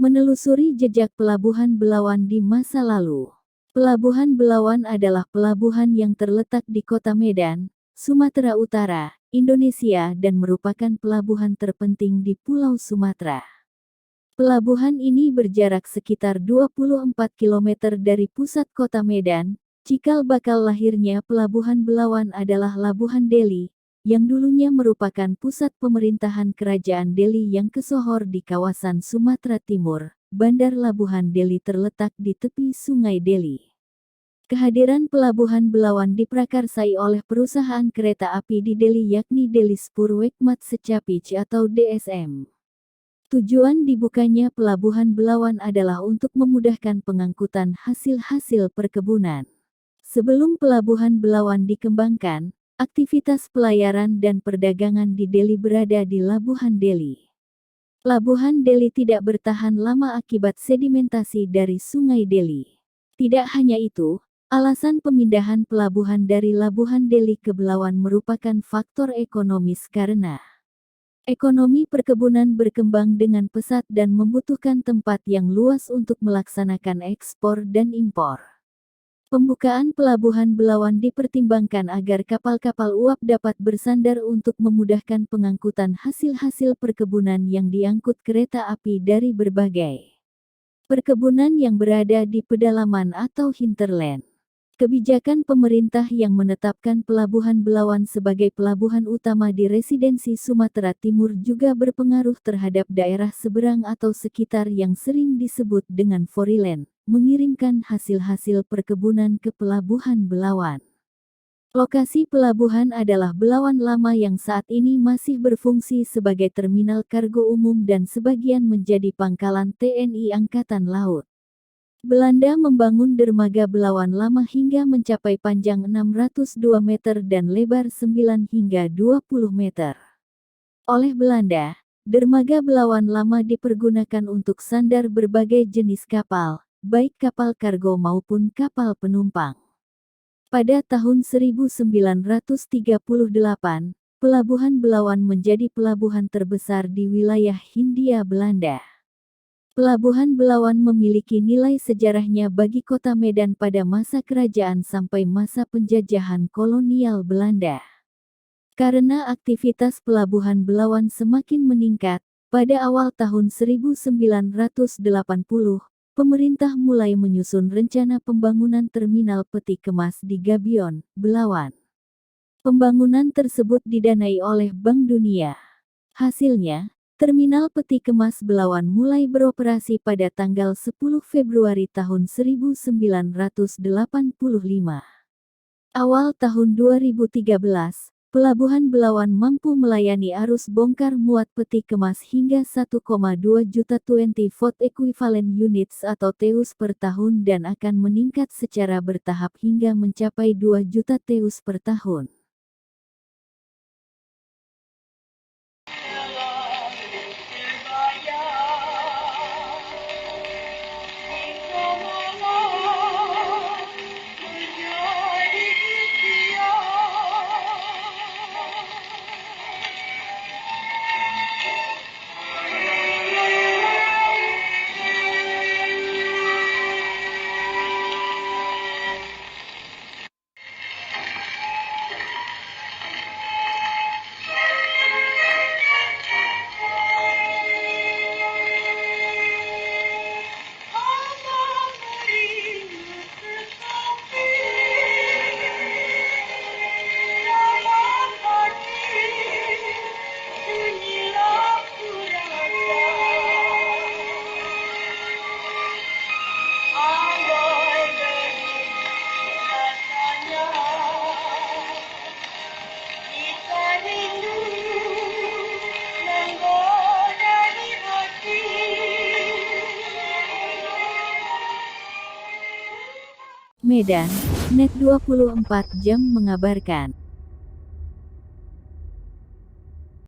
Menelusuri jejak Pelabuhan Belawan di masa lalu. Pelabuhan Belawan adalah pelabuhan yang terletak di Kota Medan, Sumatera Utara, Indonesia dan merupakan pelabuhan terpenting di Pulau Sumatera. Pelabuhan ini berjarak sekitar 24 km dari pusat Kota Medan. Cikal bakal lahirnya Pelabuhan Belawan adalah Labuhan Deli, yang dulunya merupakan pusat pemerintahan Kerajaan Deli yang kesohor di kawasan Sumatera Timur. Bandar Labuhan Deli terletak di tepi Sungai Deli. Kehadiran Pelabuhan Belawan diprakarsai oleh perusahaan kereta api di Deli yakni Deli Spur Wekmat Secapich atau DSM. Tujuan dibukanya Pelabuhan Belawan adalah untuk memudahkan pengangkutan hasil-hasil perkebunan. Sebelum Pelabuhan Belawan dikembangkan, aktivitas pelayaran dan perdagangan di Deli berada di Labuhan Deli. Labuhan Deli tidak bertahan lama akibat sedimentasi dari Sungai Deli. Tidak hanya itu, alasan pemindahan pelabuhan dari Labuhan Deli ke Belawan merupakan faktor ekonomis karena ekonomi perkebunan berkembang dengan pesat dan membutuhkan tempat yang luas untuk melaksanakan ekspor dan impor. Pembukaan Pelabuhan Belawan dipertimbangkan agar kapal-kapal uap dapat bersandar untuk memudahkan pengangkutan hasil-hasil perkebunan yang diangkut kereta api dari berbagai perkebunan yang berada di pedalaman atau hinterland. Kebijakan pemerintah yang menetapkan Pelabuhan Belawan sebagai pelabuhan utama di Residensi Sumatera Timur juga berpengaruh terhadap daerah seberang atau sekitar yang sering disebut dengan Foriland, mengirimkan hasil-hasil perkebunan ke Pelabuhan Belawan. Lokasi pelabuhan adalah Belawan Lama yang saat ini masih berfungsi sebagai terminal kargo umum dan sebagian menjadi pangkalan TNI Angkatan Laut. Belanda membangun dermaga Belawan Lama hingga mencapai panjang 602 meter dan lebar 9 hingga 20 meter. Oleh Belanda, dermaga Belawan Lama dipergunakan untuk sandar berbagai jenis kapal, baik kapal kargo maupun kapal penumpang. Pada tahun 1938, Pelabuhan Belawan menjadi pelabuhan terbesar di wilayah Hindia Belanda. Pelabuhan Belawan memiliki nilai sejarahnya bagi Kota Medan pada masa kerajaan sampai masa penjajahan kolonial Belanda. Karena aktivitas Pelabuhan Belawan semakin meningkat, pada awal tahun 1980, pemerintah mulai menyusun rencana pembangunan terminal peti kemas di Gabion, Belawan. Pembangunan tersebut didanai oleh Bank Dunia. Hasilnya, Terminal Peti Kemas Belawan mulai beroperasi pada tanggal 10 Februari tahun 1985. Awal tahun 2013, Pelabuhan Belawan mampu melayani arus bongkar muat peti kemas hingga 1,2 juta 20 equivalent units atau TEUs per tahun dan akan meningkat secara bertahap hingga mencapai 2 juta TEUs per tahun. Medan, Net 24 Jam mengabarkan.